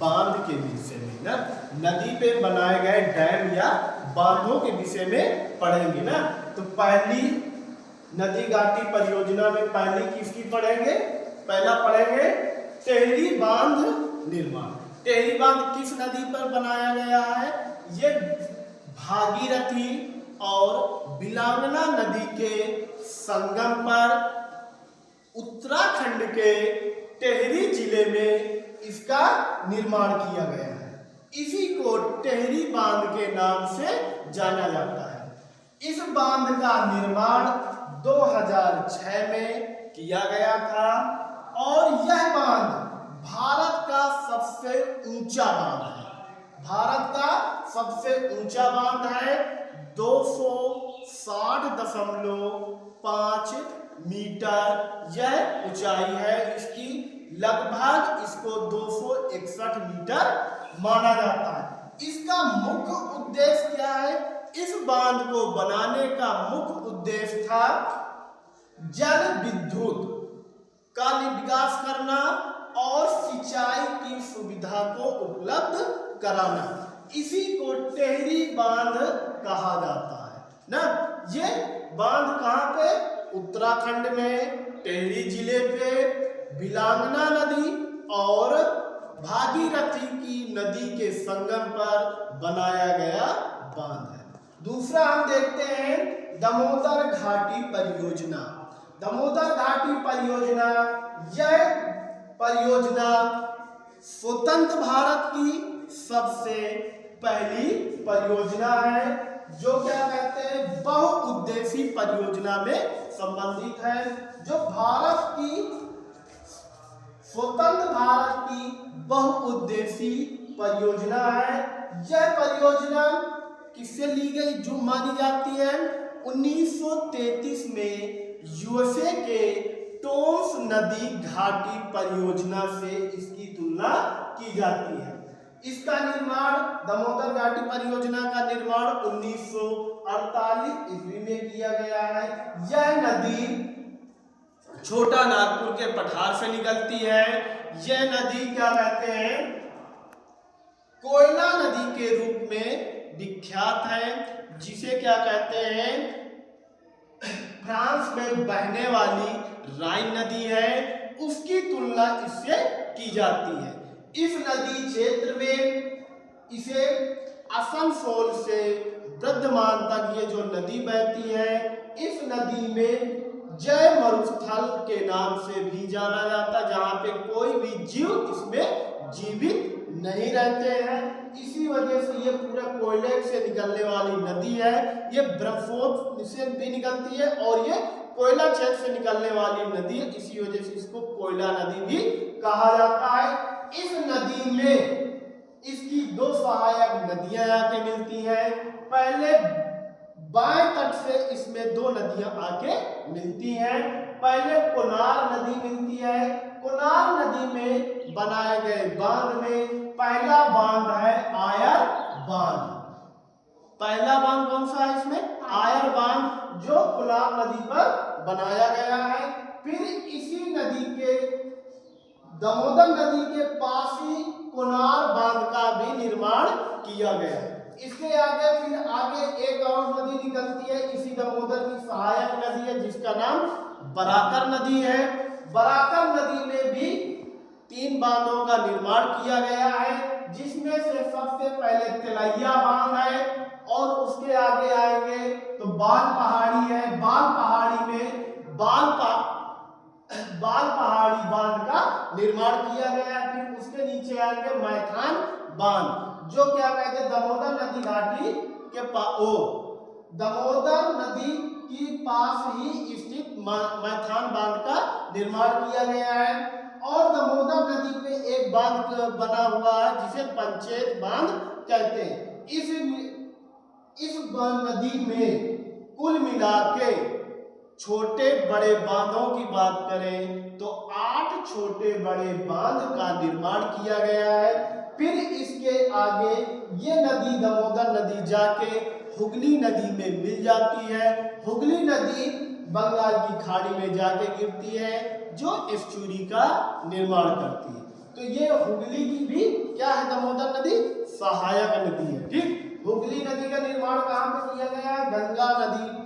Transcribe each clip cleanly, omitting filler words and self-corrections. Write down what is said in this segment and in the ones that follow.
बांध के विषय में ना, नदी पे बनाए गए डैम या बांधों के विषय में पढ़ेंगे ना। तो पहली नदी घाटी परियोजना में पहली किसकी पढ़ेंगे? पहला पढ़ेंगे टेहरी बांध निर्माण। टेहरी बांध किस नदी पर बनाया गया है? ये भागीरथी और बिलांगना नदी के संगम पर उत्तराखंड के टेहरी जिले में इसका निर्माण किया गया है। इसी को टेहरी बांध के नाम से जाना जाता है। इस बांध का निर्माण 2006 में किया गया था और यह बांध भारत का सबसे ऊंचा बांध है। भारत का सबसे ऊंचा बांध है। 260.5 मीटर यह ऊंचाई है इसकी। लगभग इसको 261 मीटर माना जाता है। इसका मुख्य उद्देश्य क्या है? इस बांध को बनाने का मुख्य उद्देश्य था जल विद्युत का विकास करना और सिंचाई की सुविधा को उपलब्ध कराना। इसी को टेहरी बांध कहा जाता है ना। ये बांध कहाँ पे? उत्तराखंड में टेहरी जिले पे बिलांगना नदी और भागीरथी की नदी के संगम पर बनाया गया बांध है। दूसरा हम देखते हैं दामोदर घाटी परियोजना। दामोदर घाटी परियोजना, यह परियोजना स्वतंत्र भारत की सबसे पहली परियोजना है जो क्या कहते हैं बहुउद्देशीय परियोजना में संबंधित है। जो भारत की स्वतंत्र भारत की बहुउद्देशीय परियोजना है। यह परियोजना किससे ली गई जो मानी जाती है? 1933 में यूएसए के टोम्स नदी घाटी परियोजना से इसकी तुलना की जाती है। इसका निर्माण, दामोदर घाटी परियोजना का निर्माण 1948 ईस्वी में किया गया है। यह नदी छोटा नागपुर के पठार से निकलती है। यह नदी क्या कहते हैं? कोयला नदी के रूप में विख्यात है, जिसे क्या कहते हैं फ्रांस में बहने वाली राइन नदी है, उसकी तुलना इससे की जाती है। इस नदी क्षेत्र में इसे असनसोल से वर्धमान तक ये जो नदी बहती है, इस नदी में जय मरुस्थल के नाम से भी जाना जाता है, जहाँ पे कोई भी जीव इसमें जीवित नहीं रहते हैं। इसी वजह से ये पूरे कोयले से निकलने वाली नदी है। ये ब्रह्मपुत्र से भी निकलती है और ये कोयला क्षेत्र से निकलने वाली नदी है। इसी वजह से इसको कोयला नदी भी कहा जाता है। इस नदी में इसकी दो सहायक नदियां आके मिलती हैं। पहले बाएं तट से इसमें दो नदियां आके मिलती हैं। पहले कोनार नदी मिलती है। कोनार नदी में बनाए गए बांध में पहला बांध है आयर बांध। पहला बांध कौन सा है इसमें? आयर बांध, जो कोनार नदी पर बनाया गया है। फिर इसी नदी के दामोदर नदी के पास ही कोनार बांध का भी निर्माण किया गया है। इसके आगे फिर आगे एक और नदी निकलती है इसी दामोदर की सहायक नदी है, जिसका नाम बराकर नदी है। बराकर नदी में भी 3 बांधों का निर्माण किया गया है, जिसमें से सबसे पहले तिलैया बांध है और उसके आगे आएंगे तो बाल पहाड़ी है। बाल पहाड़ी में बाल पहाड़ी बांध का निर्माण किया गया है। फिर उसके नीचे आएंगे मैथान बांध, जो क्या कहते हैं दामोदर नदी घाटी के दामोदर नदी की पास ही स्थित मैथान बांध का निर्माण किया गया है। और दामोदर नदी पे एक बांध बना हुआ है जिसे पंचेत बांध कहते हैं। इस नदी में कुल मिला के छोटे बड़े बांधों की बात करें तो 8 छोटे बड़े बांध का निर्माण किया गया है। फिर इसके आगे ये नदी दामोदर नदी जाके हुगली नदी में मिल जाती है। हुगली नदी बंगाल की खाड़ी में जाके गिरती है, जो एस्चुरी का निर्माण करती है। तो ये हुगली की भी क्या सहायक नदी है। ठीक, हुगली नदी का निर्माण कहाँ पे किया गया? गंगा नदी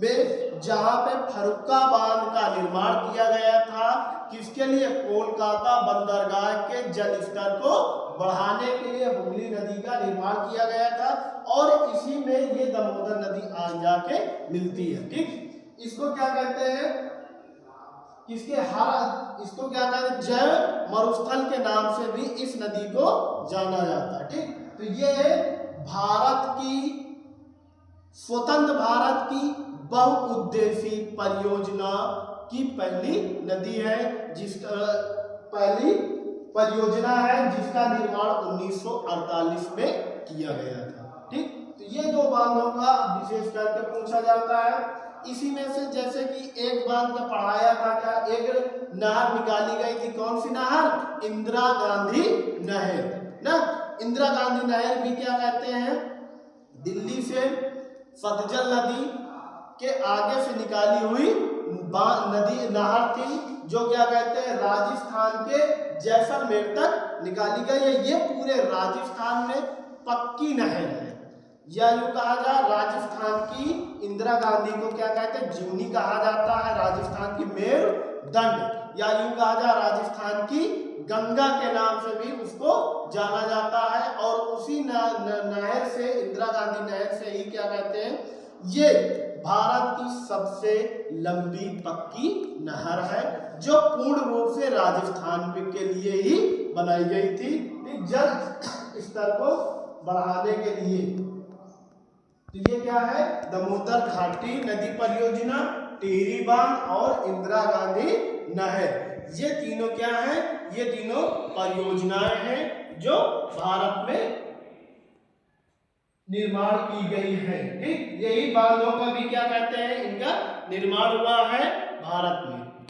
में, जहां पे फर्रुखा बांध का निर्माण किया गया था। किसके लिए? कोलकाता बंदरगाह के जल स्तर को बढ़ाने के लिए हुगली नदी का निर्माण किया गया था, और इसी में ये दामोदर नदी आज जाके मिलती है। ठीक, इसको क्या कहते हैं? इसको क्या कहते हैं? जय मरुस्थल के नाम से भी इस नदी को जाना जाता है। ठीक, तो ये भारत की, स्वतंत्र भारत की बहुउद्देशीय परियोजना की पहली नदी है, पहली परियोजना है जिसका निर्माण 1948 में किया गया था। ठीक, तो ये दो बांधों का विशेष करके पूछा जाता है। इसी में से जैसे कि एक बांध का पढ़ाया था, क्या एक नहर निकाली गई थी, कौन सी नहर? इंदिरा गांधी नहर ना। इंदिरा गांधी नहर भी क्या कहते हैं? दिल्ली से सतलज नदी के आगे से निकाली हुई नदी नहर थी, जो क्या कहते हैं? राजस्थान के जैसलमेर तक निकाली गई है। ये पूरे राजस्थान में पक्की नहर है, या यूं कहा जाए राजस्थान की इंदिरा गांधी को क्या कहते हैं? जीवनी कहा जाता है, राजस्थान की मेरुदंड, या यूं कहा जाए राजस्थान की गंगा के नाम से भी उसको जाना जाता है। और उसी नहर से, इंदिरा गांधी नहर से ही क्या कहते हैं? ये भारत की सबसे लंबी पक्की नहर है, जो पूर्ण रूप से राजस्थान के लिए ही बनाई गई थी, जल स्तर को बढ़ाने के लिए। तो ये क्या है? दामोदर घाटी नदी परियोजना, टिहरी बांध और इंदिरा गांधी नहर, ये तीनों क्या है? ये तीनों परियोजनाएं हैं जो भारत में निर्माण की गई है। ठीक, यही बांधों का भी क्या कहते हैं? इनका निर्माण हुआ है भारत में।